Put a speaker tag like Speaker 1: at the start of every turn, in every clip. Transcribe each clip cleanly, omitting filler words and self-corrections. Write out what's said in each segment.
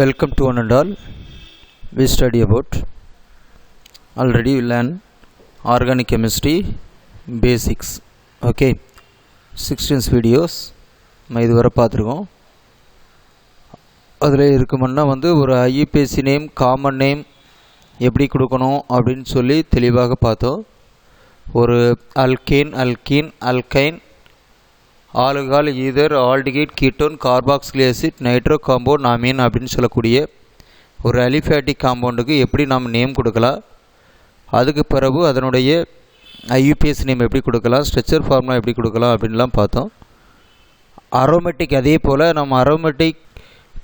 Speaker 1: Welcome to one and all. We study about already we learn organic chemistry basics. Okay, 16 videos நம்ம இதுவரை பார்த்துருக்கோம். அதில் இருக்குமுன்னா ஒரு IUPAC name common name எப்படி கொடுக்கணும் அப்படின்னு சொல்லி தெளிவாக பார்த்தோம். ஒரு alkane alkene alkyne alcohol ether aldehyde ketone carboxylic acid nitro compound amine அப்படின்னு சொல்லக்கூடிய ஒரு அலிஃபேட்டிக் காம்பவுண்டுக்கு எப்படி நாம் நேம் கொடுக்கலாம், அதுக்கு பிறகு அதனுடைய ஐயூபிஎஸ் நேம் எப்படி கொடுக்கலாம், ஸ்ட்ரக்சர் ஃபார்முலா எப்படி கொடுக்கலாம் அப்படின்லாம் பார்த்தோம். அரோமேட்டிக் அதே போல் நம்ம அரோமேட்டிக்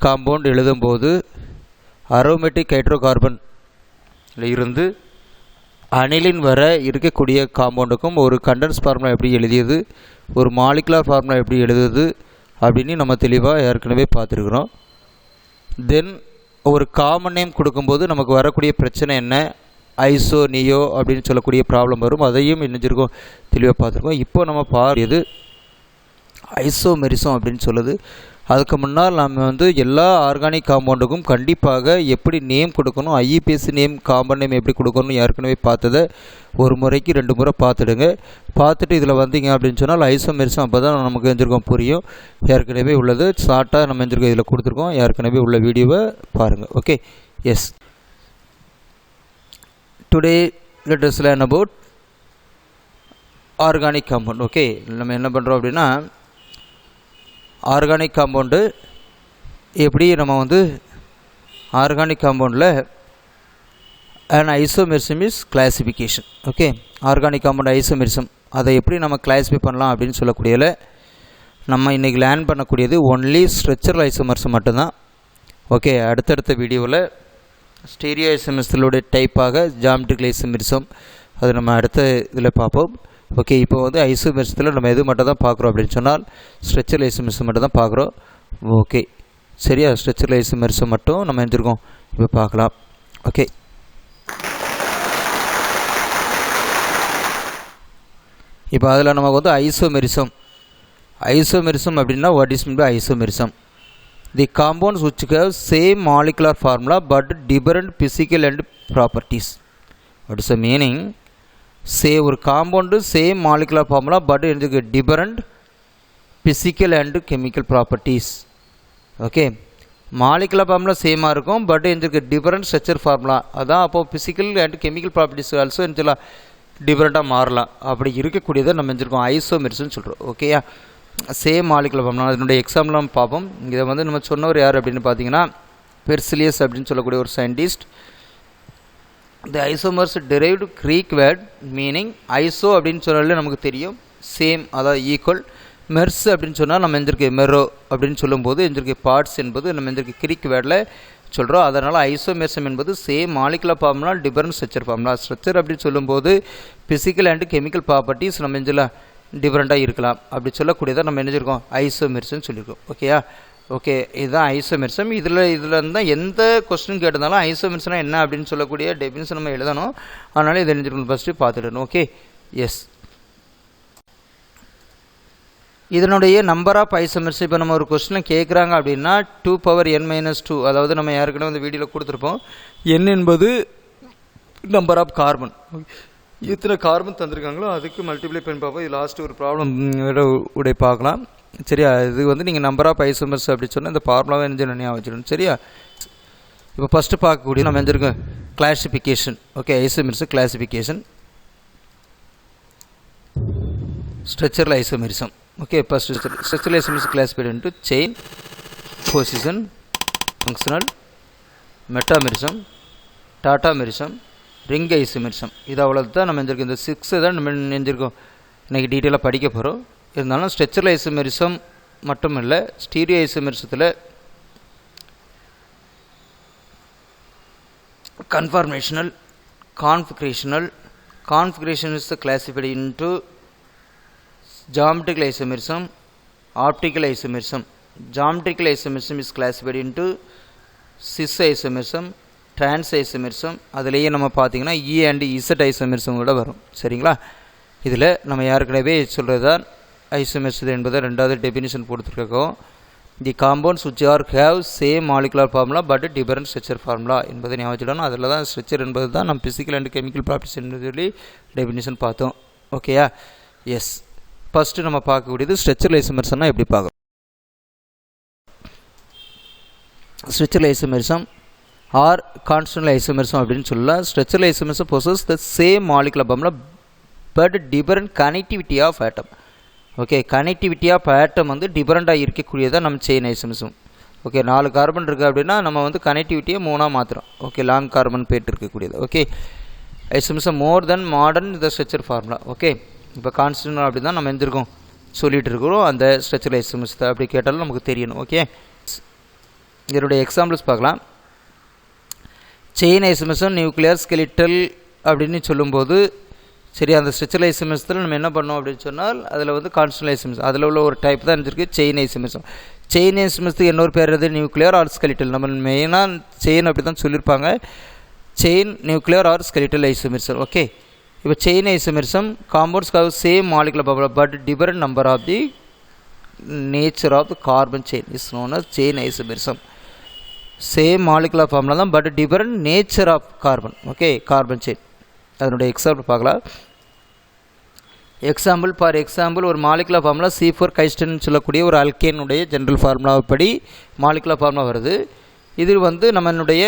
Speaker 1: காம்பவுண்ட் எழுதும்போது அரோமேட்டிக் ஹைட்ரோ கார்பனில் இருந்து அனிலின் வர இருக்கக்கூடிய காம்பவுண்டுக்கும் ஒரு கண்டென்ஸ் ஃபார்முலா எப்படி எழுதியது, ஒரு மாலிகுலர் ஃபார்முலா எப்படி எழுதுது அப்படின்னு நம்ம தெளிவாக ஏற்கனவே பார்த்துருக்குறோம். தென் ஒரு காமன் நேம் கொடுக்கும்போது நமக்கு வரக்கூடிய பிரச்சனை என்ன, ஐசோ நியோ அப்படின்னு சொல்லக்கூடிய ப்ராப்ளம் வரும், அதையும் இணைஞ்சிருக்கோம் தெளிவாக பார்த்துருக்கோம். இப்போ நம்ம பாருது ஐசோமெரிசம் அப்படின்னு சொல்லுது. அதுக்கு முன்னால் நம்ம எல்லா ஆர்கானிக் காம்பவுண்டுக்கும் கண்டிப்பாக எப்படி நேம் கொடுக்கணும், ஐயூபிஎஸ் நேம் காம்பவுண்ட் நேம் எப்படி கொடுக்கணும்னு ஏற்கனவே பார்த்ததை ஒரு முறைக்கு 2 முறை பார்த்துடுங்க. பார்த்துட்டு இதில் வந்தீங்க அப்படின்னு சொன்னால் ஐசோமெரிசம் அப்போ தான் நமக்கு எஞ்சிருக்கோம் புரியும். ஏற்கனவே உள்ளது ஷார்ட்டாக நம்ம எஞ்சிருக்கோம் இதில் கொடுத்துருக்கோம். ஏற்கனவே உள்ள வீடியோவை பாருங்கள். Okay, yes. Today let us learn about organic compound. Okay, நம்ம என்ன பண்ணுறோம் அப்படின்னா ஆர்கானிக் காம்பவுண்டு எப்படி நம்ம ஆர்கானிக் காம்பவுண்டில் and isomerism is classification. Okay, organic compound isomerism அதை எப்படி நம்ம கிளாஸிஃபை பண்ணலாம் அப்படின்னு சொல்லக்கூடியதில் நம்ம இன்றைக்கி லேர்ன் பண்ணக்கூடியது ஒன்லி ஸ்ட்ரக்சரல் ஐசோமெரிசம் மட்டும்தான். ஓகே, அடுத்தடுத்த வீடியோவில் ஸ்டீரியோ ஐசோமெரிசத்தோடைய டைப்பாக ஜாமெட்ரிக்கல் ஐசோமெரிசம் அது நம்ம அடுத்த இதில் பார்ப்போம். ஓகே, இப்போ ஐசோமெரிசத்தில் நம்ம எது மட்டும் தான் பார்க்குறோம் அப்படின்னு சொன்னால் ஸ்ட்ரக்சரல் ஐசோமெரிசம் மட்டும் தான் பார்க்குறோம். ஓகே, சரியா, ஸ்ட்ரக்சரல் ஐசோமெரிசம் மட்டும் நம்ம எழுந்திருக்கோம் இப்போ பார்க்கலாம். ஓகே, இப்போ அதில் நமக்கு ஐசோமெரிசம் ஐசோமெரிசம் அப்படின்னா what is mean by isomerism? The compounds which have same molecular formula but different physical and properties. What is the meaning? ஒரு compound same molecular formula but எனக்கு different physical and chemical properties. Okay, molecular formula சேமாக இருக்கும் but எனக்கு different structure formula, அதான் அப்போது physical and chemical properties also எனக்கு டிஃபரெண்ட்டாக மாறலாம். அப்படி இருக்கக்கூடியதை நம்ம செஞ்சுருக்கோம் ஐசோமெரிசம்னு சொல்கிறோம். ஓகேயா, சேம் மாலிகுலர் ஃபார்முலா. அதனுடைய எக்ஸாம்பிள் நம்ம பார்ப்போம். இதை நம்ம சொன்னவர் யார் அப்படின்னு பார்த்தீங்கன்னா பெர்சிலியஸ் அப்படின்னு சொல்லக்கூடிய ஒரு scientist. The isomers derived Greek word meaning iso அப்படின்னு சொன்னாலே நமக்கு தெரியும் சேம், அதாவது ஈக்குவல். மெர்ஸ் அப்படின்னு சொன்னால் நம்ம எந்திருக்கு மெரோ அப்படின்னு சொல்லும்போது எந்திருக்கு பார்ட்ஸ் என்பது நம்ம எந்திருக்கு கிரீக் வேர்டில் சொல்கிறோம். அதனால் ஐசோமெரிசம் என்பது same molecular formula different structure formula. Structure அப்படின்னு சொல்லும்போது ஃபிசிக்கல் அண்ட் கெமிக்கல் ப்ராப்பர்ட்டிஸ் நம்ம எஞ்சில் டிஃப்ரெண்ட்டாக இருக்கலாம். அப்படி சொல்லக்கூடியதாக நம்ம நினைச்சிருக்கோம் ஐசோமெரிசம்னு சொல்லியிருக்கோம். ஓகேயா, ஓகே, இதுதான் ஐசோமெரிசம். இதில் இருந்தால் எந்த கொஸ்டின் கேட்டிருந்தாலும் ஐசோமெரிசம்னா என்ன அப்படின்னு சொல்லக்கூடிய டெஃபினிஷன் நம்ம எழுதணும். அதனால் இதை எழுதிருக்கணும், ஃபஸ்ட்டு பார்த்துடணும். Okay, yes. இதனுடைய நம்பர் ஆஃப் ஐசோமெரிசம் இப்போ நம்ம ஒரு கொஸ்டினில் கேட்குறாங்க அப்படின்னா 2n-2, அதாவது நம்ம ஏற்கனவே வீடியோவில் கொடுத்துருப்போம். n என்பது நம்பர் ஆஃப் கார்பன், எத்தனை கார்பன் தந்திருக்காங்களோ அதுக்கு மல்டிப்ளை பண்ணி பார்ப்போம். இது லாஸ்ட்டு ஒரு ப்ராப்ளம் உடைய பார்க்கலாம். சரியா, இது நீங்கள் நம்பர் ஆஃப் ஐசோமர்ஸ் அப்படி சொன்னால் இந்த ஃபார்முலாவை ஞாபகம் வச்சிடணும். சரியா, இப்போ ஃபஸ்ட்டு பார்க்கக்கூடிய நம்ம எஞ்சிருக்கோம் classification. Okay, isomers classification structural isomerism. Okay, first structural isomers classified into chain, position, functional, metamerism, tautomerism, ring isomerism. இது அவ்வளோ தான் நம்ம எஞ்சிருக்கோம். இந்த 6 தான் நம்ம நெஞ்சிருக்கோம் இன்றைக்கி டீட்டெயிலாக படிக்க போகிறோம். இருந்தாலும் ஸ்ட்ரக்சரல் ஐசோமெரிசம் மட்டும் இல்லை, ஸ்டீரியோ ஐசோமெரிசத்தில் conformational, configuration is classified into geometrical isomerism, optical isomerism. Geometrical isomerism is classified into cis isomerism, trans isomerism. அதுலேயே நம்ம பார்த்தீங்கன்னா இ அண்ட் இசட் ஐசோமெரிசம் கூட வரும். சரிங்களா, இதில் நம்ம ஏற்கனவே சொல்கிறது தான் ஐசோமெரிசம் என்பதை 2வது டெஃபினிஷன் கொடுத்துருக்கோம். தி compounds which are have same molecular formula but different structure formula என்பதை ஞாபகம் வச்சுக்கணும். அதில் தான் ஸ்ட்ரக்சர் என்பது தான் நம்ம பிசிக்கல் அண்ட் கெமிக்கல் ப்ராப்பர்ட்டிஸ் என்று சொல்லி டெஃபினிஷன் பார்த்தோம். ஓகேயா? எஸ். ஃபஸ்ட்டு நம்ம பார்க்கக்கூடியது ஸ்ட்ரக்சரல் ஐசோமெரிசம்னா எப்படி பார்க்கணும். Structural isomerism or constant isomerism அப்படின்னு சொல்லலாம். Structural isomerism possess the same molecular formula but different connectivity of atom. Okay, connectivity of atom வந்து டிஃபரெண்ட்டாக இருக்கக்கூடியதான் நம்ம செயின் ஐசோமெரிசம். ஓகே, 4 கார்பன் இருக்குது அப்படின்னா நம்ம வந்து கனெக்டிவிட்டியை 3ஆக மாற்றுறோம். ஓகே, லாங் கார்பன் பேட் இருக்கக்கூடியது. Okay, isomerism more then modern the structure formula. Okay, இப்போ constant அப்படி தான் நம்ம எந்திருக்கோம் சொல்லிகிட்டு இருக்கிறோம். அந்த ஸ்ட்ரக்சர் ஐசோமெரிசத்தை அப்படி கேட்டாலும் நமக்கு தெரியணும். ஓகே, இதனுடைய எக்ஸாம்பிள்ஸ் பார்க்கலாம். செயின் ஐசோமெரிசம் நியூக்ளியர் ஸ்கெலிட்டல் அப்படின்னு சொல்லும்போது சரி, அந்த ஸ்ட்ரக்சரல் ஐசோமெரிசத்தில் நம்ம என்ன பண்ணோம் அப்படின்னு சொன்னால் அதில் வந்து கான்ஸ்டன்ட் ஐசோமெரிசம் அதில் உள்ள ஒரு டைப் தான் இருந்திருக்கு செயின் ஐசோமெரிசம். செயின் ஐசோமெரிசத்துக்கு இன்னொரு பேர் எது? Nuclear or skeletal. நம்ம மெயினாக செயின் அப்படி தான் சொல்லியிருப்பாங்க, chain nuclear or skeletal isomerism. Okay, இப்போ chain isomerism compounds have same molecular formula but different number of the nature of the carbon chain is known as chain isomerism. Same molecular formula தான் but different nature of carbon. Okay, carbon chain. அதனுடைய example பார்க்கலாம். For example ஒரு molecular formula C4 கைஸ்டன் சொல்லக்கூடிய ஒரு அல்கேனுடைய general ஃபார்முலாப்படி molecular formula வருது. இது வந்து நம்மளுடைய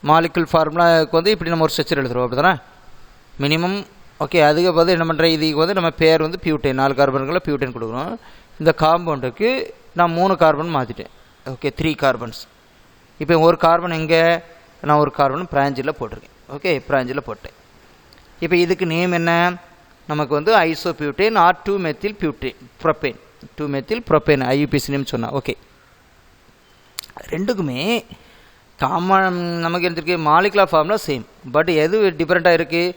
Speaker 1: மாலிகுலர் ஃபார்முலாவுக்கு வந்து இப்படி நம்ம ஒரு ஸ்ட்ரக்சர் எழுதுகிறோம் அப்படி தானே மினிமம். ஓகே, அதுக்கு வந்து என்ன பண்ணுற, இதுக்கு வந்து நம்ம பேர் வந்து பியூட்டைன், 4 கார்பன்களை பியூட்டைன் கொடுக்குறோம். இந்த காம்பவுண்டுக்கு நான் 3 கார்பன் மாற்றிட்டேன். Okay, 3 carbons. இப்போ ஒரு கார்பன் எங்கே, நான் ஒரு கார்பன் பிராஞ்சில் போட்டிருக்கேன். ஓகே, பிராஞ்சில் போட்டேன். இப்போ இதுக்கு நேம் என்ன, நமக்கு வந்து isobutane or two methyl butane propane. Two methyl propane IUPAC name சொன்னால். ஓகே, ரெண்டுக்குமே காமன் நமக்கு இருந்திருக்கு மாலிகுலர் ஃபார்முலா சேம். பட் எது டிஃப்ரெண்ட்டாக இருக்குது,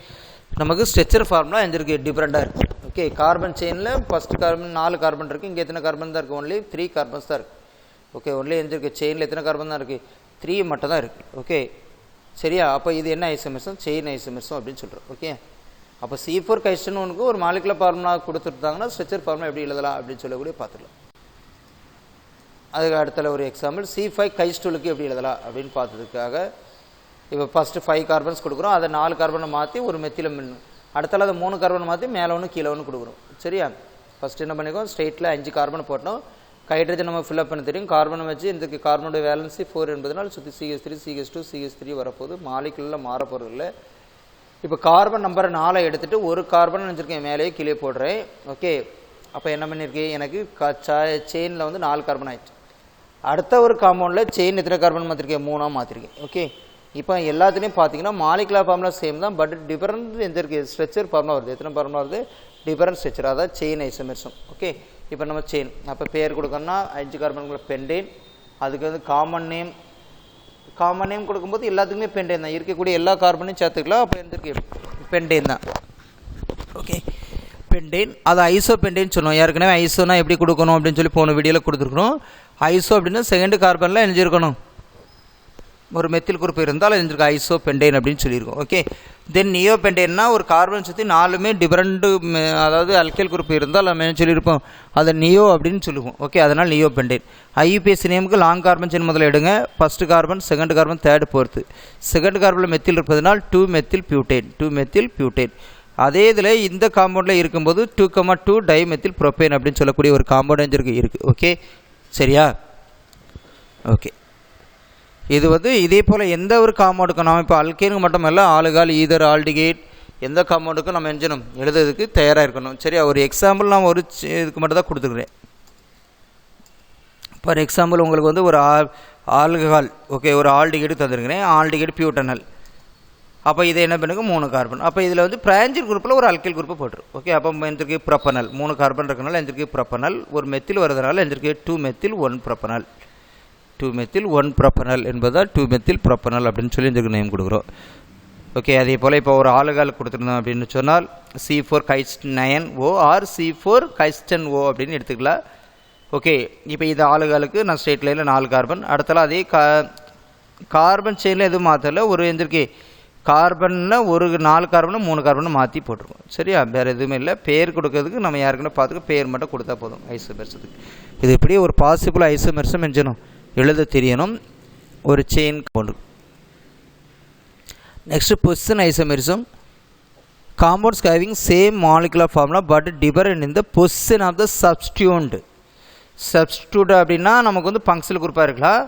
Speaker 1: நமக்கு ஸ்ட்ரக்சர் ஃபார்முலா எந்திருக்கு டிஃப்ரெண்ட்டாக இருக்குது. ஓகே, கார்பன் செயினில் ஃபஸ்ட்டு கார்பன் 4 கார்பன் இருக்குது. இங்கே எத்தனை கார்பன் தான் இருக்குது? ஒன்லி 3 கார்பன்ஸ் தான் இருக்குது. ஓகே, ஒன்லி எந்திருக்கு செயினில் எத்தனை கார்பன் தான் இருக்குது? 3 மட்டும் தான் இருக்குது. ஓகே, சரியா? அப்போ இது என்ன ஐசோமெரிசம்? செயின் ஐசோமெரிசம் அப்படின்னு சொல்கிறோம். ஓகே, அப்போ C4 கைஸ்டன் ஒன்றுக்கு ஒரு மாலிகுலர் ஃபார்முலா கொடுத்துருந்தாங்கன்னா ஸ்ட்ரக்சர் ஃபார்முலா எப்படி எழுதலாம் அப்படின்னு சொல்லக்கூடிய பார்த்துக்கலாம். அதுக்கு அடுத்த ஒரு எக்ஸாம்பிள் C5 கைஸ்டூலுக்கு எப்படி எழுதலாம் அப்படின்னு பார்த்ததுக்காக இப்போ ஃபஸ்ட்டு 5 கார்பன்ஸ் கொடுக்குறோம். அதை 4 கார்பனை மாற்றி ஒரு மெத்தில அடுத்தால அதை 3 கார்பனை மாற்றி மேலே ஒன்று கீழே ஒன்று கொடுக்குறோம். சரியா? ஃபஸ்ட்டு என்ன பண்ணிக்கோ, ஸ்ட்ரெயிட்டில் 5 கார்பன் போட்டோம். ஹைட்ரஜன் நம்ம ஃபில்அப் பண்ண தெரியும். கார்பனை வச்சு இதுக்கு கார்பனுடைய வேலன்சி 4 என்பதனால் சுற்றி CH3 CH2 CH3 வரப்போகுது. மாலிகுலில் மாற போகிறது இல்லை. இப்போ கார்பன் நம்பரை 4 எடுத்துகிட்டு ஒரு கார்பன் நினச்சிருக்கேன், மேலேயே கீழே போடுறேன். ஓகே, அப்போ என்ன பண்ணியிருக்கேன், எனக்கு செயினில் வந்து 4 கார்பன் ஆயிடுச்சு. அடுத்த ஒரு காம்பவுண்டில் செயின் எத்தனை கார்பன் மாற்றிருக்கேன்? 3ஆக மாற்றிருக்கேன். ஓகே, இப்போ எல்லாத்துலேயும் பார்த்தீங்கன்னா மாலிகுலர் ஃபார்முலா சேம் தான், பட் டிஃபரெண்ட் எந்த இருக்குது ஸ்ட்ரக்சர் ஃபார்முலா வருது. எத்தனை ஃபார்முலா வருது? டிஃபரெண்ட் ஸ்ட்ரக்சர், அதாவது செயின் ஐசோமெரிசம். ஓகே, இப்போ நம்ம செயின் அப்போ பேர் கொடுக்கணும்னா 5 கார்பன்களை பெண்டேன். அதுக்கு வந்து காமன் நேம் கொடுக்கும்போது எல்லாத்துக்குமே பெண்டேன் தான், இருக்கக்கூடிய எல்லா கார்பனையும் சேர்த்துக்கலாம். அப்போ எந்திருக்கு பெண்டேன் தான். ஓகே, பெண்டேன் அது ஐசோ பெண்டேன்னு சொன்னோம். ஏற்கனவே ஐசோனா எப்படி கொடுக்கணும் அப்படின்னு சொல்லி போன வீடியோவில் கொடுத்துருக்கணும். ஐசோ அப்படின்னா செகண்ட் கார்பனில் எழுந்திருக்கணும், ஒரு மெத்தில் குரூப் இருந்தால் எழுந்திருக்கு ஐசோ பெண்டேன் அப்படின்னு சொல்லியிருக்கோம். ஓகே, தென் நியோ பெண்டேன்னா ஒரு கார்பன் சுற்றி 4மே டிஃப்ரெண்ட், அதாவது அல்கைல் குரூப் இருந்தால் நம்ம என்ன சொல்லியிருப்போம், அதை நியோ அப்படின்னு சொல்லுவோம். ஓகே, அதனால் நியோ பெண்டேன். ஐயூபிஎஸ்சி நேமுக்கு லாங் கார்பன் செயின் முதல்ல எடுங்க. First carbon, second carbon, third, fourth. Second கார்பனில் மெத்தில் இருப்பதனால் 2-மெத்தில் பியூட்டேன். அதே இதில் இந்த காம்பவுண்டில் இருக்கும்போது 2,2 டைமெத்தில் ப்ரோப்பேன் அப்படின்னு சொல்லக்கூடிய ஒரு காம்பவுண்ட் இருக்குது. ஓகே, சரியா? ஓகே, இது வந்து இதே போல் எந்த ஒரு காம்பவுண்டுக்கும் நம்ம இப்போ அல்கேனுக்கு மட்டும் இல்லை, ஆல்கஹால், ஈதர், ஆல்டிகேட் எந்த காம்பவுண்டுக்கும் நம்ம எஞ்சணும் எழுதுறதுக்கு தயாராக இருக்கணும். சரியா? ஒரு எக்ஸாம்பிள் நான் ஒரு இதுக்கு மட்டும் தான் கொடுத்துருக்குறேன். ஃபார் எக்ஸாம்பிள் உங்களுக்கு வந்து ஒரு ஆல்கஹால், ஓகே, ஒரு ஆல்டிகேட் தந்துருக்கிறேன், ஆல்டிகேட் பியூட்டனல். அப்போ இதை என்ன பண்ணுங்க 3 கார்பன். அப்போ இதில் வந்து பிராஞ்சில் குரூப்பில் ஒரு அல்கைல் குரூப்பை போட்டுரும். ஓகே, அப்போ எந்திருக்கு ப்ரொப்பனல், 3 கார்பன் இருக்கனால எந்திருக்கு ப்ரொப்பனல். ஒரு மெத்தில் வரதுனால எந்திருக்கு 2-மெத்தில் 1 ப்ரொப்பனல். 2-மெத்தில் 1 ப்ரொப்பனல் என்பதால் 2-மெத்தில் ப்ரொப்பனல் அப்படின்னு சொல்லி இதுக்கு நேம் கொடுக்குறோம். ஓகே, அதே போல் இப்போ ஒரு ஆல்கஹால் கொடுத்துருந்தோம் அப்படின்னு சொன்னால் C4 கைஸ்டன்-9O ஆர் C4 கைஸ்டன்-O அப்படின்னு எடுத்துக்கலாம். ஓகே, இப்போ இது ஆல்கஹாலுக்கு நான் ஸ்ட்ரெயிட் லைனில் 4 கார்பன். அடுத்தால அதே கார்பன் செயினில் எதுவும் மாற்றல, ஒரு எந்திருக்கு கார்பனில் ஒரு 4 கார்பனும் 3 கார்பனும் மாற்றி போட்டிருக்கோம். சரியா, வேறு எதுவுமே இல்லை. பேர் கொடுக்கறதுக்கு நம்ம யாருக்குன்னு பார்த்துக்க பேர் மட்டும் கொடுத்தா போதும் ஐசோமெர்ஸுக்கு. இது இப்படி ஒரு பாசிபிள் ஐசோமெர்ஸும் எஞ்சணும் எழுத தெரியணும் ஒரு chain compound. Next position isomerism. Compounds having same molecular formula but different in the position of the substituent. Substitute அப்படின்னா நமக்கு வந்து பங்க்சல் குரூப்பாக இருக்கலாம்,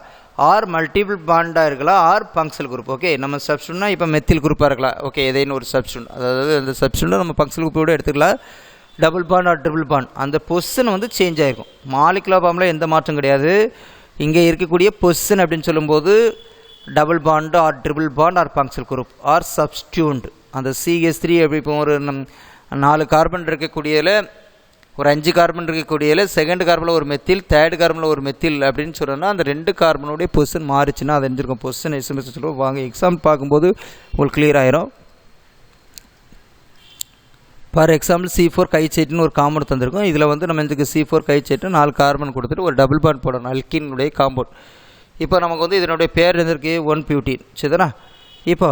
Speaker 1: ஆர் மல்டிபிள் பாண்டாக இருக்கலாம், ஆர் பங்க்சல் குரூப். ஓகே, நம்ம சப்ஸ்டியூட்னா இப்போ மெத்தில் குரூப்பாக இருக்கலாம். ஓகே, ஏதேன்னு ஒரு சப்ஸ்டியூட், அதாவது அந்த சப்ஸ்டியூட்டை நம்ம பங்க்சல் குரூப்போடு எடுத்துக்கலாம். Double bond or triple bond, அந்த பொசிஷன் வந்து சேஞ்ச் ஆகிருக்கும். மாலிகுலர் ஃபார்முலா எந்த மாற்றம் கிடையாது. இங்கே இருக்கக்கூடிய பொசிஷன் அப்படின்னு சொல்லும்போது double bond or triple bond or functional group or substituent. அந்த CH3 அப்படி இப்போ ஒரு 4 கார்பன் இருக்கக்கூடியதில் ஒரு 5 கார்பன் இருக்கக்கூடியதில் செகண்ட் கார்பனில் ஒரு மெத்தில், தேர்ட் கார்பனில் ஒரு மெத்தில் அப்படின்னு சொன்னோன்னா அந்த 2 கார்பனுடைய பொசிஷன் மாறிச்சுன்னா அது எஞ்சிருக்கும் பொசிஷன் ஐசோமெரிசம் சொல்லுவோம். வாங்க எக்ஸாம்பிள் பார்க்கும்போது உங்களுக்கு கிளியர் ஆயிரும். ஃபார் எக்ஸாம்பிள் C4 கைச்சேட்டுன்னு ஒரு காம்பவுண்ட் தந்திருக்கோம். இதில் வந்து நம்ம இதுக்கு C4 கைச்சேட்டு 4 கார்பன் கொடுத்துட்டு ஒரு டபுள் பாண்ட் போடணும், அல்கினுடைய காம்பவுண்ட். இப்போ நமக்கு வந்து இதனுடைய பேர் இருந்திருக்கு 1-பியூட்டின். சரிதானா? இப்போ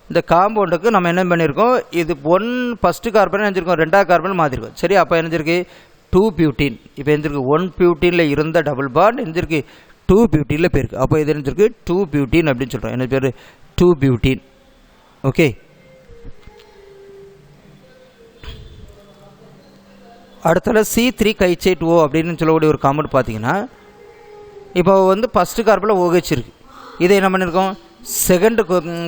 Speaker 1: இந்த காம்பவுண்டுக்கு நம்ம என்ன பண்ணியிருக்கோம், இது ஃபஸ்ட்டு கார்பன் நினைச்சிருக்கோம், 2வது கார்பன் மாற்றிருக்கோம். சரி, அப்போ என்னஞ்சிருக்கு 2-பியூட்டின். இப்போ எந்திருக்கு 1-பியூட்டினில் இருந்த டபுள் பாண்ட் எந்திருக்கு 2-பியூட்டினில் போயிருக்கு. அப்போ இது நினைச்சிருக்கு 2-பியூட்டின் அப்படின்னு சொல்கிறோம். என்ன பேர் 2-பியூட்டின். ஓகே, அடுத்தல C3 கைச்சேட் O அப்படின்னு சொல்லக்கூடிய ஒரு காம்பவுண்ட் பார்த்தீங்கன்னா இப்போ வந்து ஃபஸ்ட்டு கார்பனில் OH இருக்குது. இதை என்ன பண்ணியிருக்கோம், செகண்டு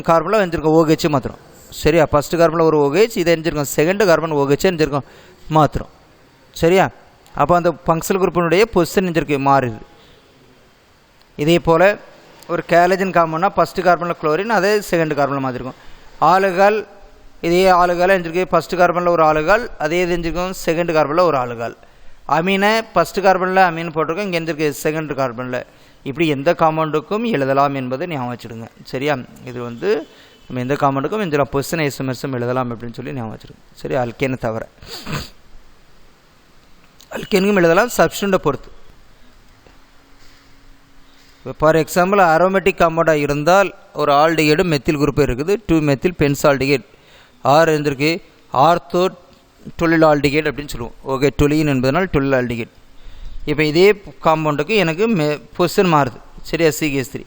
Speaker 1: கார்பனில் வெஞ்சிருக்கோம் OH மாத்திரம். சரியா, ஃபஸ்ட்டு கார்பனில் ஒரு OH, இதை எஞ்சிருக்கோம் செகண்டு கார்பன் OH எஞ்சிருக்கோம் மாத்திரம். சரியா, அப்போ அந்த ஃபங்க்ஷனல் குரூப்பினுடைய பொசிஷன் எஞ்சிருக்கு மாறுது. இதே போல் ஒரு கேலஜன் காம்பவுண்ட்னா ஃபஸ்ட்டு கார்பனில் குளோரின், அதே செகண்டு கார்பனில் மாற்றிருக்கோம். ஆளுகால், இதே ஆளுகால் எஞ்சிருக்கு ஃபஸ்ட்டு கார்பனில் ஒரு ஆளுகால், அதே இது எஞ்சிருக்கோம் செகண்டு கார்பனில் ஒரு ஆளுகால். அமீனை ஃபஸ்ட்டு கார்பனில் அமீன் போட்டிருக்கோம், இங்கே எந்திருக்கு செகண்ட் கார்பனில். இப்படி எந்த காம்பவுண்டுக்கும் எழுதலாம் என்பதை ஞாபகம் வச்சுடுங்க. சரியா, இது வந்து நம்ம எந்த காம்பவுண்டுக்கும் எழுதலாம், பொசிஷன் ஐசோமெரிசம் எழுதலாம் அப்படின்னு சொல்லி ஞாபகம் வச்சுடுங்க. சரி, அல்கேனை தவிர அல்கேனுக்கும் எழுதலாம் சப்ஸ்டியூண்டை பொறுத்து. ஃபார் எக்ஸாம்பிள் அரோமேட்டிக் காம்பவுண்டாக இருந்தால் ஒரு ஆல்டிகேடும் மெத்தில் குரூப் இருக்குது, 2 மெத்தில் பென்சால்டிகேட். ஆர் இருந்திருக்கு ஆர்த்தோ டொலில் ஆல்டிகேட் அப்படின்னு சொல்லுவோம். ஓகே, டொலின் என்பதனால் டொலில் ஆல்டிகேட். இப்போ இதே காம்பவுண்டுக்கு எனக்கு பொசிஷன் மாறுது. சரியா, CH3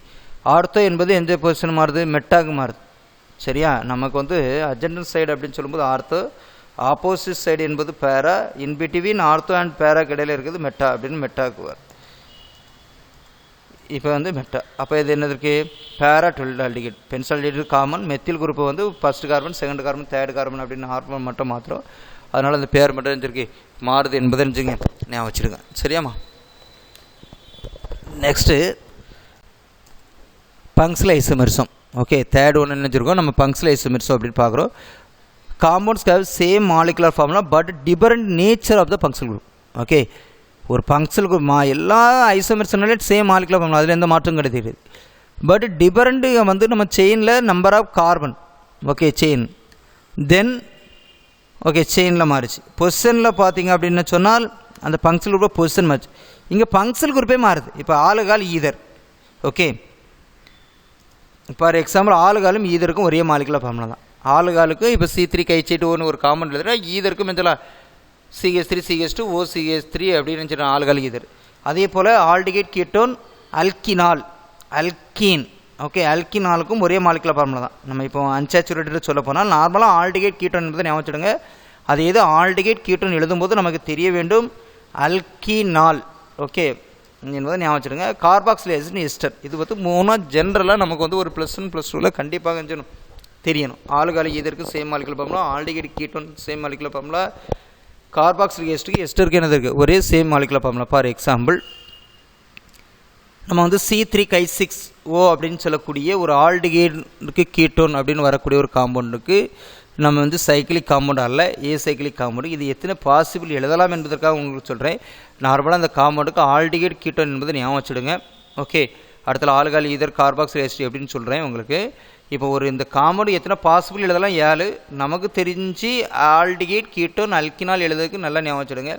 Speaker 1: ஆர்த்தோ என்பது எந்த பொசிஷன் மாறுது, மெட்டாக்கு மாறுது. சரியா, நமக்கு வந்து அட்ஜென்டன்ட் சைடு அப்படின்னு சொல்லும்போது ஆர்த்தோ, ஆப்போசிட் சைடு என்பது பேரா, இன்பிட்வீன் ஆர்த்தோ அண்ட் பேராக்கு இடையில இருக்குது மெட்டா அப்படின்னு மெட்டாக்கு வரும். இப்போ வந்து மெட்டா, அப்போ இது என்னது இருக்குது para tolyl aldehyde. Benzaldehyde common, methyl group வந்து first carbon, second carbon, third carbon அப்படின்னு ஹார்மோன் மட்டும் மாத்திரம். அதனால் அந்த பேர் மட்டும் இருந்துருக்கு மாறுது என்பதை நினச்சிங்க ஞாபகம் வச்சுருங்க. சரியாம்மா? Next functional isomerism. Okay, third ஒன்று நினச்சிருக்கோம் நம்ம ஃபங்க்ஷனல் ஐசோமெரிசம் அப்படின்னு பார்க்குறோம். Compounds have same molecular formula but different nature of the functional group. Okay, ஒரு ஃபங்க்ஷனல் குரூப் எல்லா ஐசோமெரிசம்னாலே சேம் மாலிகுலர் ஃபார்முலா, அதில் எந்த மாற்றம் கிடையாது. பட் டிஃபரண்ட் வந்து நம்ம செயினில் number of carbon. Okay, chain then okay செயினில் மாறிச்சு. பொசிஷனில் பார்த்தீங்க அப்படின்னு சொன்னால் அந்த ஃபங்க்ஷனல் குரூப்பை பொசிஷன் மாறிச்சு. இங்கே ஃபங்க்ஷனல் குரூப்பே மாறுது. இப்போ ஆளுகால் ஈதர். ஓகே, ஃபார் எக்ஸாம்பிள் ஆளுகாலும் ஈதருக்கும் ஒரே மாலிகுலர் ஃபார்முலா தான். ஆளுகாலுக்கு இப்போ C3 கைச்சேட்டு ஒரு காம்பவுண்ட் எழுதுனா ஈதருக்கும் எந்தலாம் CH3 CH2 OCH3 அப்படின்னு சொல்லி ஆளுகால் ஈதர். அதே போல் ஆல்டிகேட் கீட்டோன் அல்கினால் அல்கீன். ஓகே, அல்கினாலுக்கும் ஒரே மாலிகுலர் ஃபார்முலா தான். நம்ம இப்போ அன்சாச்சுரேட்டட் சொல்ல போனால் நார்மலாக ஆல்டிகேட் கீட்டோன் என்பதை ஞாபகம் வச்சுடுங்க. அது எது ஆல்டிகேட் கீட்டோன் எழுதும்போது நமக்கு தெரிய வேண்டும் அல்கினால். ஓகே, என்பதை ஞாபகம் வச்சுடுங்க. கார்பாக்சிலேஸ் எஸ்டர், இது வந்து 3 ஜென்ரலாக நமக்கு வந்து ஒரு +1 +2 கண்டிப்பாக தெரியணும். ஆளுகாலி இதற்கு same molecular formula, aldehyde ketone same molecular formula, carboxylic எஸ்டருக்கு என்னது இருக்குது ஒரே same molecular formula. For example நம்ம வந்து C3 H6O அப்படின்னு சொல்லக்கூடிய ஒரு ஆல்டிகேட்க்கு கீட்டோன் அப்படின்னு வரக்கூடிய ஒரு காம்பவுண்டுக்கு நம்ம வந்து சைக்கிளிக் காம்பவுண்ட் அல்ல, சைக்கிளிக் காம்பவுண்டு. இது எத்தனை பாசிபிள் எழுதலாம் என்பதற்காக உங்களுக்கு சொல்கிறேன். நார்மலாக அந்த காம்பவுண்டுக்கு ஆல்டிகேட் கீட்டோன் என்பதை ஞாபகம் வச்சுடுங்க. ஓகே, அடுத்த ஆல்கால் ஈதர் கார்பாக்சிலேஸ் அப்படின்னு சொல்கிறேன் உங்களுக்கு. இப்போ ஒரு இந்த காம்பவுண்டு எத்தனை பாசிபிள் எழுதலாம் 7. நமக்கு தெரிஞ்சு ஆல்டிகேட் கீட்டோன் அல்கினால் எழுதுறதுக்கு நல்லா ஞாபகம் வச்சுடுங்க.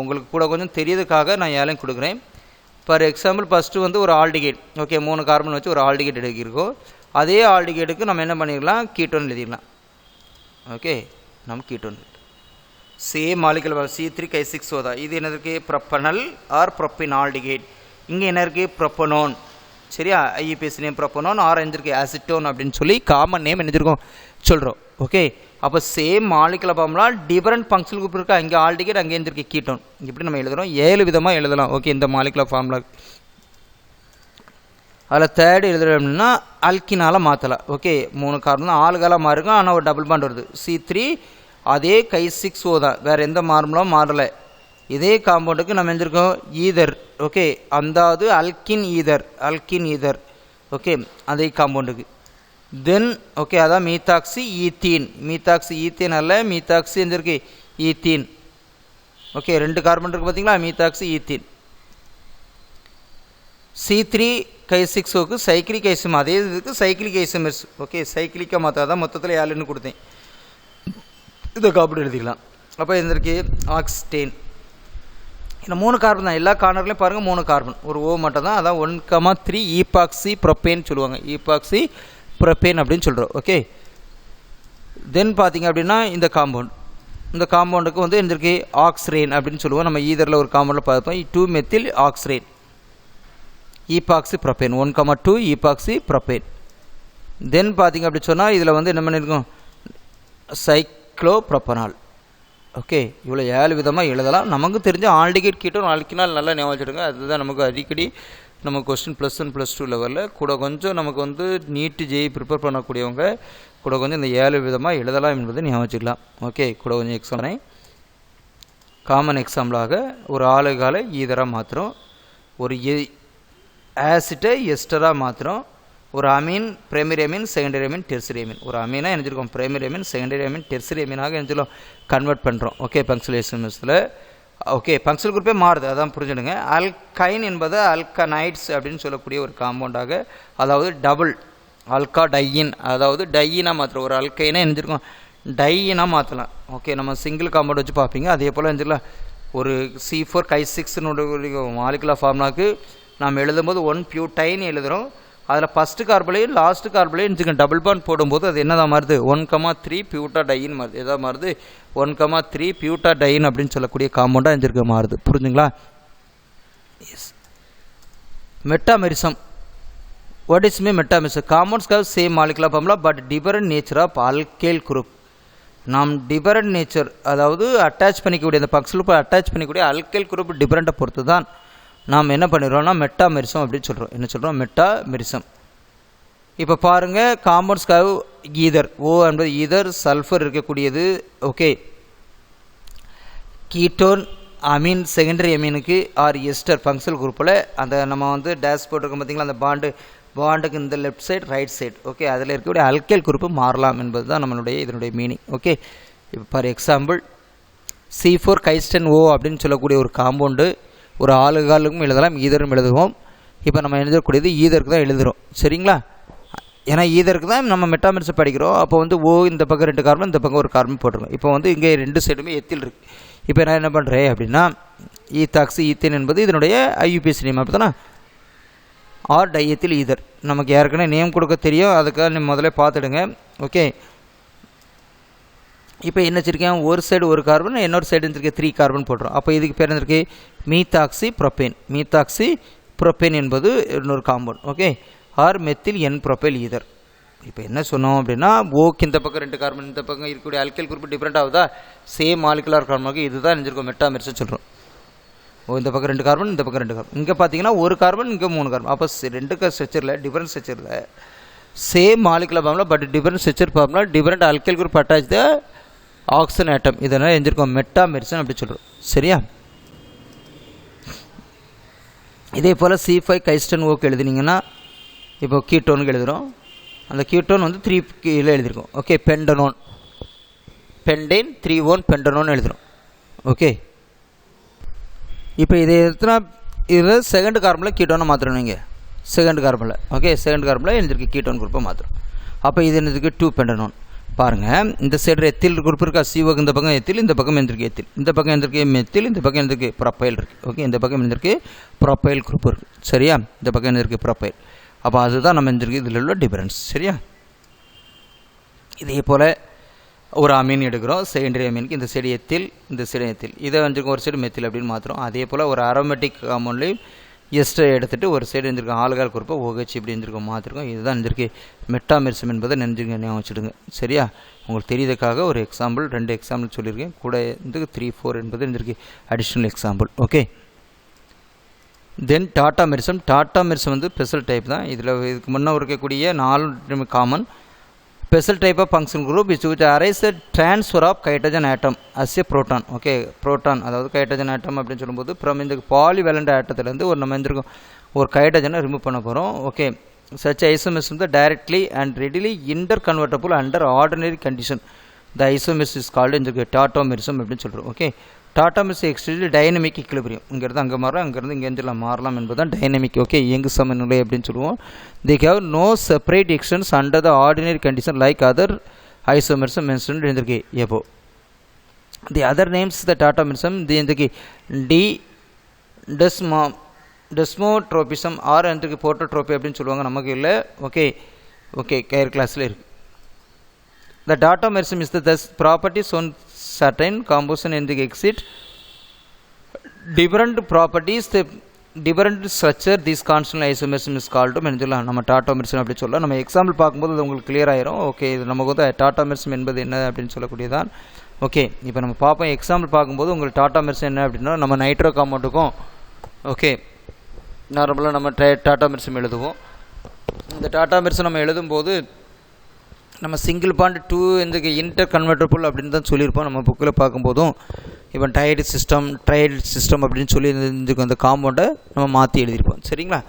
Speaker 1: உங்களுக்கு கூட கொஞ்சம் தெரியறதுக்காக நான் 7 கொடுக்குறேன். ஃபார் எக்ஸாம்பிள் ஃபஸ்ட்டு வந்து ஒரு ஆல்டிகேட். ஓகே, 3 கார்பன் வச்சு ஒரு ஆல்டிகேட் எடுக்கிருக்கோம். அதே ஆல்டிகேட்டுக்கு நம்ம என்ன பண்ணிடலாம், கீட்டோன் எழுதிடலாம். ஓகே, நம்ம கீட்டோன் சேம் மாலிகுலர் C3H6O தான். இது என்ன இருக்குது, ப்ரொப்பனல் ஆர் ப்ரொப்பின் ஆல்டிகேட். இங்கே என்ன இருக்குது, ப்ரொப்பனோன். சரியா, ஐயூபிஎஸ் நேம் ப்ரொப்பனோன் ஆர் எழுந்திருக்கு அசிட்டோன் அப்படின்னு சொல்லி காமன் நேம் எழுதிருக்கோம் சொல்கிறோம். ஓகே, அப்போ same molecular formula different functional group இருக்குது. அங்கே ஆல்டிகேட், அங்கே எழுந்திருக்கு கீட்டோன். இப்படி நம்ம எழுதுகிறோம், 7 விதமாக எழுதலாம். ஓகே, இந்த மாலிகுலர் ஃபார்முலா அதில் தேர்ட் எழுதுறோம்னா அல்கினால் மாற்றலாம். ஓகே, 3 கார்பன் தான் 4 காலாக மாறுக்கும், ஆனால் ஒரு டபுள் பாண்ட் வருது. C3 அதே H6O தான், வேறு எந்த மார்மலும் மாறலை. இதே காம்பவுண்டுக்கு நம்ம எழுந்திருக்கோம் ஈதர். ஓகே, அதாவது அல்கின் ஈதர். ஓகே, அதே காம்பவுண்டுக்கு தென் ஓகே அதான் மீத்தாக்சி ஈத்தீன் அல்ல, மீத்தாக்சி எழுந்திருக்கு ஈத்தீன். ஓகே, 2 கார்பன் இருக்குது பார்த்தீங்களா, மீத்தாக்சி ஈத்தீன். C3H6Oக்கு சைக்கிளிக் ஐசோமர், அதே இதுக்கு சைக்கிளிக் ஐசோமர்ஸ். ஓகே, சைக்கிளிக்காக மாற்ற தான் மொத்தத்தில் 7ன்னு கொடுத்தேன். இதை காப்பீடு எழுதிக்கலாம். அப்போ இருந்திருக்கு ஆக்ஸ்டேன். இந்த 3 கார்பன் தான், எல்லா கார்னர்லையும் பாருங்கள் 3 கார்பன், ஒரு ஓ மட்டும் தான். அதான் 1,3 ஈபாக்சி ப்ரொப்பேன் சொல்லுவாங்க, ஈபாக்சி ப்ரொப்பேன் அப்படின்னு சொல்கிறோம். ஓகே, தென் பார்த்தீங்க அப்படின்னா இந்த காம்பவுண்டுக்கு வந்து இருந்திருக்கு ஆக்ஸ்ரேன் அப்படின்னு சொல்லுவோம். நம்ம ஈதரில் ஒரு காம்பவுண்டில் பார்த்தோம் 2-மெத்தில் ஆக்ஸ்ரேன் ஈபாக்சி ப்ரொப்பேன், 1,2 ஈபாக்சி ப்ரொப்பேன். தென் பார்த்தீங்க அப்படி சொன்னால் இதில் வந்து என்ன பண்ணியிருக்கோம், சைக்ளோப்ரொப்பனால். ஓகே, இவ்வளோ 7 விதமாக எழுதலாம். நமக்கு தெரிஞ்ச ஆல்டிகேட் கீட்டோன் ஆல்கினால் நல்லா ஞாபகம் வச்சுடுங்க. அதுதான் நமக்கு அடிக்கடி நம்ம கொஸ்டின் +1 +2 லெவலில் கூட கொஞ்சம் நமக்கு வந்து நீட்டு ஜெய் ப்ரிப்பேர் பண்ணக்கூடியவங்க கூட கொஞ்சம் இந்த 7 விதமாக எழுதலாம் என்பதை ஞாபகம் வச்சுக்கலாம். ஓகே, கூட கொஞ்சம் எக்ஸாம்னை காமன் எக்ஸாம்பிளாக ஒரு ஆளுகாலை ஈதராக மாத்திரம், ஒரு ஆசிட்டை எஸ்டராக மாத்திரம், ஒரு amine primary amine secondary amine tertiary amine, ஒரு அமீனாக எழுதிருக்கோம் primary amine secondary amine tertiary அமீனாக எழுதிலும் கன்வெர்ட் பண்ணுறோம். Okay, functional. ஓகே, ஃபங்க்ஷனல் குரூப்பே மாறுது, அதான் புரிஞ்சுடுங்க. அல்கைன் என்பது அல்கனைட்ஸ் அப்படின்னு சொல்லக்கூடிய ஒரு காம்பவுண்டாக, அதாவது டபுள் அல்கா டையின், அதாவது டையினாக மாத்திரம், ஒரு அல்கைனாக எழுதிருக்கோம் டையினாக மாற்றலாம். ஓகே, நம்ம சிங்கிள் காம்பவுண்ட் வச்சு பார்ப்பீங்க. அதே போல் எழுதிக்கலாம் ஒரு C4H6 மாலிகுலர் ஃபார்முலாவுக்கு நாம் எழுதும்போது 1 பியூட்டைன் எழுதுகிறோம். அதில் ஃபஸ்ட்டு கார்பனையும் லாஸ்ட்டு கார்பனையும் எழுதிக்கணும். டபுள் பாண்ட் போடும்போது அது என்னதான் மாறுது, 1,3 பியூட்டாடையின் மாறுது. எதாவது மாறுது, 1,3 பியூட்டாடையின் அப்படின்னு சொல்லக்கூடிய காம்பவுண்டாக எழுதிருக்க மாறுது. புரிஞ்சுங்களா? Yes. Metamerism. What is metamerism? Compounds have same molecular formula but different nature of alkyl group. நாம் டிஃபரெண்ட் நேச்சர், அதாவது அட்டாச் பண்ணிக்கக்கூடிய அந்த ஃபங்க்ஷனல் அட்டாச் பண்ணிக்கூடிய ஆல்கைல் குரூப் டிஃபரெண்ட்டை பொறுத்து தான் நாம் என்ன பண்ணிடுறோம்னா மெட்டாமெரிசம் அப்படின்னு சொல்கிறோம். என்ன சொல்கிறோம், மெட்டாமெரிசம். இப்போ பாருங்கள், காம்பவுண்ட்ஸ் ஹேவ் ஈதர், ஓ என்பது ஈதர், சல்ஃபர் இருக்கக்கூடியது. ஓகே, கீட்டோன் அமீன் செகண்டரி அமீனுக்கு ஆர் எஸ்டர் ஃபங்க்ஷனல் குரூப்பில் அந்த நம்ம வந்து டேஷ் போட்டிருக்கோம் பார்த்தீங்களா, அந்த பாண்டுக்கு இந்த left side right side. Okay, அதில் இருக்கக்கூடிய அல்கைல் குரூப்பு மாறலாம் என்பது தான் நம்மளுடைய இதனுடைய மீனிங். ஓகே, இப்போ ஃபார் எக்ஸாம்பிள் C4H10O அப்படின்னு சொல்லக்கூடிய ஒரு காம்பவுண்டு ஒரு ஆளுகாலுக்கும் எழுதலாம், ஈதரும் எழுதுவோம். இப்போ நம்ம எழுதக்கூடியது ஈதருக்கு தான் எழுதுகிறோம். சரிங்களா? ஏன்னா ஈதருக்கு தான் நம்ம மெட்டாமெரிசம் படிக்கிறோம். அப்போ வந்து ஓ இந்த பக்கம் 2 கார்பன், இந்த பக்கம் ஒரு கார்பன் போட்டிருக்கோம். இப்போ வந்து இங்கே 2 சைடுமே எத்தில் இருக்குது. இப்போ நான் என்ன பண்ணுறேன் அப்படின்னா, ஈத்தாக்சி ஈத்தேன் என்பது இதனுடைய IUPAC நேம். அப்போ தானே ஆர் டையத்தில் ஈதர். நமக்கு ஏற்கனவே நேம் கொடுக்க தெரியும், அதுக்காக நீங்கள் முதல்ல பார்த்துடுங்க. ஓகே, இப்போ என்ன வச்சுருக்கேன், ஒரு சைடு ஒரு கார்பன், இன்னொரு சைடு இருந்திருக்கேன் 3 கார்பன் போட்டுரும். அப்போ இதுக்கு பேர் இருந்திருக்கு மீத்தாக்சி ப்ரொப்பேன் என்பது இன்னொரு காம்பவுண்ட். ஓகே, ஆர் மெத்தில் என் ப்ரொப்பைல் ஈதர். இப்போ என்ன சொன்னோம் அப்படின்னா, ஓக்கு இந்த பக்கம் 2 கார்பன், இந்த பக்கம் இருக்கக்கூடிய ஆல்கைல் குரூப் டிஃப்ரெண்ட் ஆகுதா, சேம் மாலிகுலர் ஃபார்முலாக்கு இதுதான் எழுதிருக்கோம் மெட்டாமெரிசம் சொல்கிறோம். ஓ இந்த பக்கம் 2 கார்பன், இந்த பக்கம் 2 கார்பன், இங்கே பார்த்தீங்கன்னா ஒரு கார்பன், இங்கே 3 கார்பன். அப்போ 2 ஸ்ட்ரக்சரில் டிஃபரெண்ட் ஸ்ட்ரக்சரில் same molecular formula but different structure formula, different alkyl group attach the oxygen atom. இதனால் எழுதிருக்கோம் மெட்டாமெரிசம் அப்படி சொல்கிறோம். சரியா? இதே போல் C5H10Oக்கு எழுதினீங்கன்னா, இப்போ கீட்டோனுக்கு எழுதுகிறோம். அந்த கீட்டோன் வந்து 3 கீழே எழுதியிருக்கோம். ஓகே, பெண்டனோன் 3 பெண்டனோன் எழுதுகிறோம். ஓகே, இப்போ இதை எடுத்துனா இதில் செகண்ட் கார்பனில் கீட்டோனை மாத்திரம் நீங்கள் செகண்ட் கார்பனில். ஓகே, செகண்ட் கார்பனில் எழுதிருக்கு கீட்டோன் குரூப்பை மாத்திரம். அப்போ இது என்னதுக்கு 2 பெண்டனோன். பாருங்கள், இந்த சைடு எத்தில் குரூப் இருக்கா, சிஓக்கு இந்த பக்கம் எத்தில், இந்த பக்கம் எழுந்திருக்கு எத்தில், இந்த பக்கம் எழுந்திருக்கு மெத்தில், இந்த பக்கம் எழுந்திருக்கு ப்ரொப்பைல் இருக்குது. ஓகே, இந்த பக்கம் எழுந்திருக்கு ப்ரொப்பைல் குரூப் இருக்குது. சரியா? இந்த பக்கம் எழுந்திருக்கு ப்ரொப்பைல். அப்போ அதுதான் நம்ம செஞ்சிருக்கு இதில் உள்ள டிஃபரன்ஸ். சரியா? இதே போல் ஒரு அமீன் எடுக்கிறோம், செகண்டரி அமீனுக்கு இந்த சைடு எத்தில், இந்த சைடு எத்தில், இதை வந்துருக்கோம் ஒரு சைடு மெத்தில் அப்படின்னு மாற்றுறோம். அதே போல் ஒரு அரோமேட்டிக் காம்பவுண்ட்லேயும் எஸ்டை எடுத்துகிட்டு ஒரு சைடு இருந்திருக்கோம் ஆல்கஹால் குரூப்பை OH இப்படி இருந்திருக்கோம் மாற்றிருக்கோம். இதுதான் இருந்திருக்கு மெட்டாமெரிசம் என்பதை நினைஞ்சிருங்க, ஞாபகம் வச்சுடுங்க. சரியா? உங்களுக்கு தெரியுதுக்காக ஒரு எக்ஸாம்பிள் 2 எக்ஸாம்பிள் சொல்லியிருக்கேன், கூட வந்து 3, 4 என்பது இருந்திருக்கு அடிஷ்னல் எக்ஸாம்பிள். ஓகே, தென் டாட்டாமெரிசம். டாட்டாமெரிசம் வந்து ஸ்பெஷல் டைப் தான். இதில் இதுக்கு முன்னே இருக்கக்கூடிய 4 common special type of function group which arise a transfer of hydrogen atom as a proton. Okay, proton அதாவது hydrogen atom அப்படின்னு சொல்லும்போது from இந்த polyvalent ஆட்டத்திலேருந்து ஒரு நம்ம எந்திருக்கோம் ஒரு ஹைட்ரஜனை ரிமூவ் பண்ண போகிறோம். Okay, such isomerism is directly and readily interconvertible under ordinary condition. The isomerism is called tautomerism அப்படின்னு சொல்கிறோம். Okay, tautomerism extremely dynamic equilibrium. இங்கேருந்து அங்கே மாறலாம், அங்கேருந்து இங்கே எந்திரலாம் மாறலாம் என்பதுதான் டைனமிக். ஓகே, இயங்கு சமநிலை அப்படின்னு சொல்லுவோம். They have no separate extents under the ordinary condition like other isomerism mentioned in the above. The other names the tautomerism the desmotropism or portotropy அப்படின்னு சொல்லுவாங்க, நமக்கு இல்லை. ஓகே ஓகே, ஹையர் கிளாஸில் இருக்குது. The tautomerism is the properties on certain composition in the exit different properties, the different structure this constant isomerism is called to menjula நம்ம டாட்டாமெரிசம் அப்படி சொல்லலாம். நம்ம எக்ஸாம்பிள் பார்க்கும்போது அது உங்களுக்கு கிளியர் ஆயிரும். ஓகே, இது நமக்கு வந்து டாட்டாமெரிசம் என்பது என்ன அப்படின்னு சொல்லக்கூடியதான். ஓகே, இப்போ நம்ம பார்ப்போம். எக்ஸாம்பிள் பார்க்கும்போது உங்களுக்கு டாட்டாமெரிசம் என்ன அப்படின்னா, நம்ம நைட்ரோ காம்பவுண்டுக்கும் ஓகே நார்மலாக நம்ம டாட்டாமெரிசம் எழுதுவோம். இந்த டாட்டாமெரிசம் நம்ம எழுதும்போது நம்ம சிங்கிள் பாண்ட் 2 இந்த இன்டர் கன்வெர்டபுள் அப்படின்னு தான் சொல்லியிருப்போம் நம்ம புக்கில் பார்க்கும்போதும். இப்போ ட்ரைடு சிஸ்டம் அப்படின்னு சொல்லி அந்த காம்பவுண்டை நம்ம மாற்றி எழுதியிருப்போம். சரிங்களா?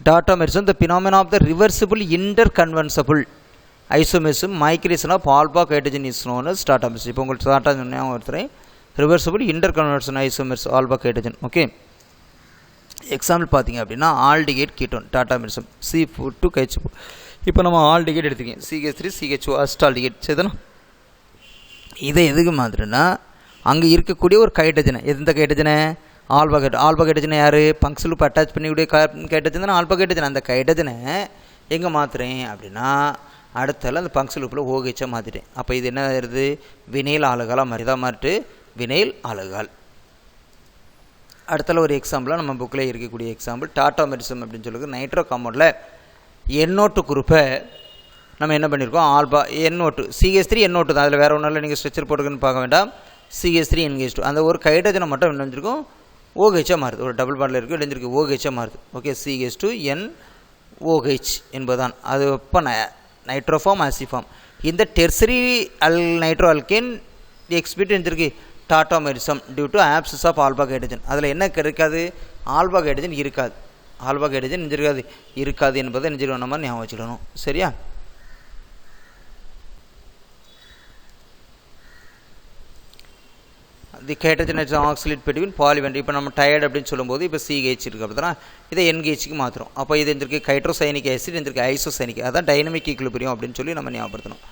Speaker 1: Tautomerism the phenomena of the reversible interconvertible isomerism migration of alpha hydrogen is known as tautomerism. இப்போ உங்களுக்கு டாட்டா ஞாபகம் ஒருத்தர் reversible interconversion isomerism alpha hydrogen. Okay, example பார்த்தீங்க அப்படின்னா ஆல்டிகேட் கீட்டோன் டாட்டாமெரிசம் C4H2. இப்போ நம்ம ஆல்டிகேட் எடுத்துக்கோங்க, CH3 CHO அஸ்டால்டிகேட். சரிதானா? இதை எதுக்கு மாதிரினா அங்கே இருக்கக்கூடிய ஒரு ஹைட்ரஜனை, எந்த ஹைட்ரஜனை ஆல்பா ஹைட்ரஜனை யார் பங்க்ஸ் லூப் அட்டாச் பண்ணிக்கூடிய ஹைட்ரஜன் தானே ஆல்பா ஹைட்ரஜன். அந்த ஹைட்ரஜனை எங்கே மாற்றுறேன் அப்படின்னா அடுத்தால அந்த பங்க்ஸ் லூப்பில் OH மாற்றிட்டேன். அப்போ இது என்ன ஆயிருது, வினைல் ஆல்கஹாலாக மாதிரி தான் மாறிட்டு வினைல் ஆல்கஹால். அடுத்தால ஒரு எக்ஸாம்பிளாக நம்ம புக்கில் இருக்கக்கூடிய எக்ஸாம்பிள் டாட்டாமெரிசம் அப்படின்னு சொல்லுறது நைட்ரோ காம்பவுண்டில் NO2 குரூப்பை நம்ம என்ன பண்ணியிருக்கோம் ஆல்பா NO2 CH3 NO2 தான். அதில் வேறு ஒன்றும் இல்லை, நீங்கள் ஸ்ட்ரெச்சர் போட்டுக்குன்னு பார்க்க வேண்டாம். CH3 NH2 அந்த ஒரு ஹைட்ரஜனை மட்டும் என்ன செஞ்சுருக்கோம் OH மாறுது. ஒரு டபுள் பாண்டில் இருக்குது, இடைஞ்சிருக்கு OH மாறுது. ஓகே, CH2 NOH என்பதுதான் அது. இப்போ நைட்ரோஃபார்ம் ஆசிஃபார்ம் இந்த டெர்சரி நைட்ரோ அல்கேன் எக்ஸ்பிட் இருந்திருக்கு tautomerism due to absence of alpha hydrogen. அதில் என்ன கிடைக்காது, ஆல்பா ஹைட்ரஜன் இருக்காது. ஆல்பா ஹைட்ரஜன் இருக்காது என்பதை நெஞ்சிருவோம், நம்ம ஞாபகம் வச்சுக்கணும். சரியா? The hydrogen oscillate between polyvalent. இப்போ நம்ம டயர்டு அப்படின்னு சொல்லும்போது இப்போ CH இருக்குது அப்படின்னா இதை NHக்கு மாற்றுறோம். அப்போ இது இருந்திருக்கு ஹைட்ரோசைனிக் ஆசிட், இருந்திருக்கு ஐசோசைனிக். அதான் டைனமிக் ஈக்குலிபிரியம் அப்படின்னு சொல்லி நம்ம ஞாபகப்படுத்தணும்.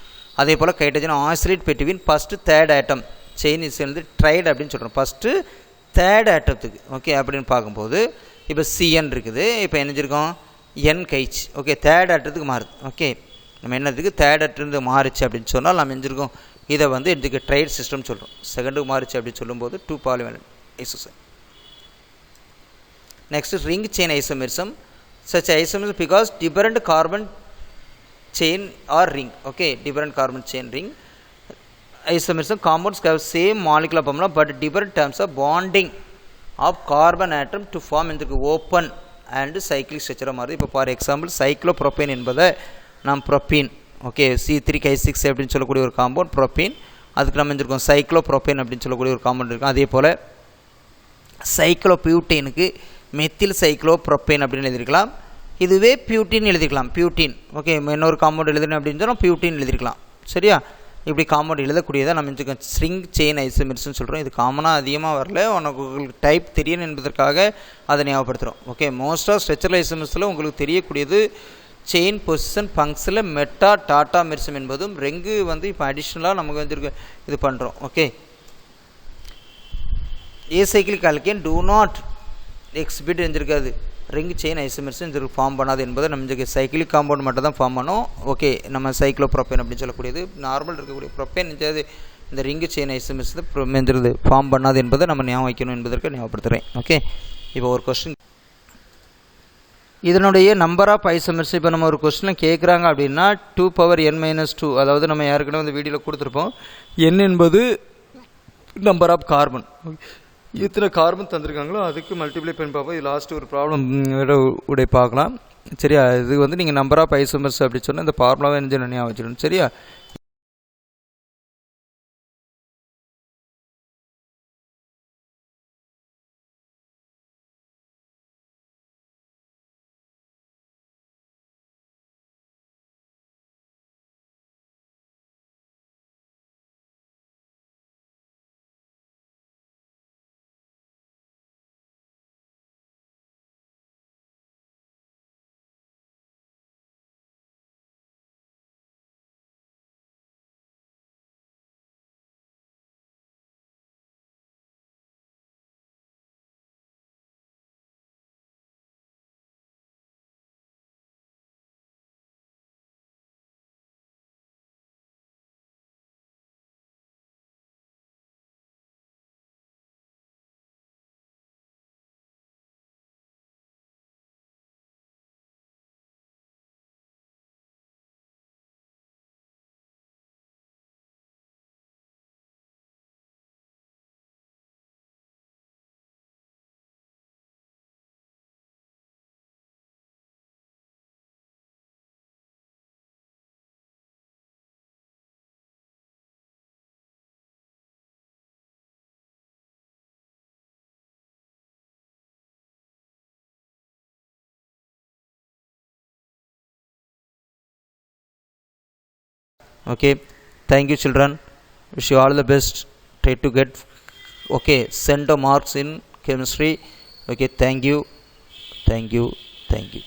Speaker 1: அதே போல் hydrogen oscillate between first third atom chain is வந்து ட்ரைடு அப்படின்னு சொல்கிறோம், ஃபஸ்ட்டு தேர்ட் ஆட்டத்துக்கு. ஓகே, அப்படின்னு பார்க்கும்போது இப்போ CN இருக்குது, இப்போ என்னஞ்சிருக்கோம் NH. ஓகே, தேர்ட் ஆட்டத்துக்கு மாறுது. ஓகே, நம்ம என்னதுக்கு தேர்ட் ஆட்டத்துக்கு மாறுச்சு அப்படின்னு சொன்னால் நம்ம எஞ்சிருக்கோம் இதை வந்து இதுக்கு ட்ரைட் சிஸ்டம் சொல்கிறோம். செகண்டுக்கு மாறுச்சு அப்படின்னு சொல்லும்போது 2 பாலிவெலன்ட் ஐசோசைன். Next ring chain isomerism. Such isomerism because different carbon chain or ring. Okay, different carbon chain ring isomerism compounds have same molecular formula but different terms of bonding of carbon atom to form in the open and cyclic structure மாதிரி. இப்போ for example cyclopropane என்பதை நாம் propene. Okay, C3H6 அப்படின்னு சொல்லக்கூடிய ஒரு compound propene. அதுக்கு நம்ம இருக்கோம் சைக்ளோப்ரோபேன் அப்படின்னு சொல்லக்கூடிய ஒரு காம்பவுண்ட் இருக்கும். அதே போல் சைக்ளோபியூட்டேனுக்கு மெத்தில் சைக்ளோப்ரோபேன் அப்படின்னு எழுதிருக்கலாம். இதுவே பியூட்டின் எழுதிக்கலாம், பியூட்டின். ஓகே, இன்னொரு காம்பவுண்ட் எழுதுறேன் அப்படின்னு சொன்னால் பியூட்டின் எழுதிருக்கலாம். சரியா? இப்படி காம்பவுண்ட் எழுதக்கூடியதை நம்ம ஸ்ட்ரிங் செயின் ஐசோமெரிசம்னு சொல்கிறோம். இது காமனாக அதிகமாக வரல, உங்களுக்கு டைப் தெரியணும் என்பதற்காக அதை ஞாபகப்படுத்துகிறோம். ஓகே, மோஸ்ட் ஆஃப் ஸ்ட்ரெச்சர் ஐசோமெரிசத்தில் உங்களுக்கு தெரியக்கூடியது செயின் பொசிஷன் ஃபங்க்ஸில் டாட்டாமெரிசம் என்பதும் ரெங்கு வந்து இப்போ அடிஷ்னலாக நமக்கு வந்து இது பண்ணுறோம். Okay, acyclic alkane do not exhibit இருந்திருக்காது ரிங் செயின் ஐசோமெர்ஸும் இதுக்கு ஃபார்ம் பண்ணாது என்பது நமக்கு சைக்கிளிக் காம்பவுண்ட் மட்டும் தான் ஃபார்ம் பண்ணும். ஓகே, நம்ம சைக்ளோப்ரோபேன் அப்படின்னு சொல்லக்கூடியது நார்மல் இருக்கக்கூடிய ப்ரோபேன் இந்த ரிங்கு செயின் ஐசோமெர்ஸ் ஃபார்ம் பண்ணாது என்பதை நம்ம ஞாபகம் வைக்கணும் என்பதற்கு ஞாபகப்படுத்துகிறேன். ஓகே, இப்போ ஒரு கொஸ்டின், இதனுடைய நம்பர் ஆஃப் ஐசோமெர்ஸ் இப்போ நம்ம ஒரு கொஸ்டினில் கேட்குறாங்க அப்படின்னா 2n-2, அதாவது நம்ம ஏற்கனவே இந்த வீடியோவில் கொடுத்துருப்போம். n என்பது நம்பர் ஆஃப் கார்பன், எத்தனை கார்பன் தந்திருக்காங்களோ அதுக்கு மல்டிப்ளை பண்ணி பார்ப்போம். இது லாஸ்ட்டு ஒரு ப்ராப்ளம் உடைய பார்க்கலாம். சரியா, இது நீங்கள் நம்பர் ஆஃப் ஐசோமெர்ஸ் அப்படின்னு சொன்னால் இந்த ஃபார்முலாவை ஞாபகம் வச்சிடணும். சரியா, okay, thank you children, wish you all the best, try to get center marks in chemistry. Okay, thank you.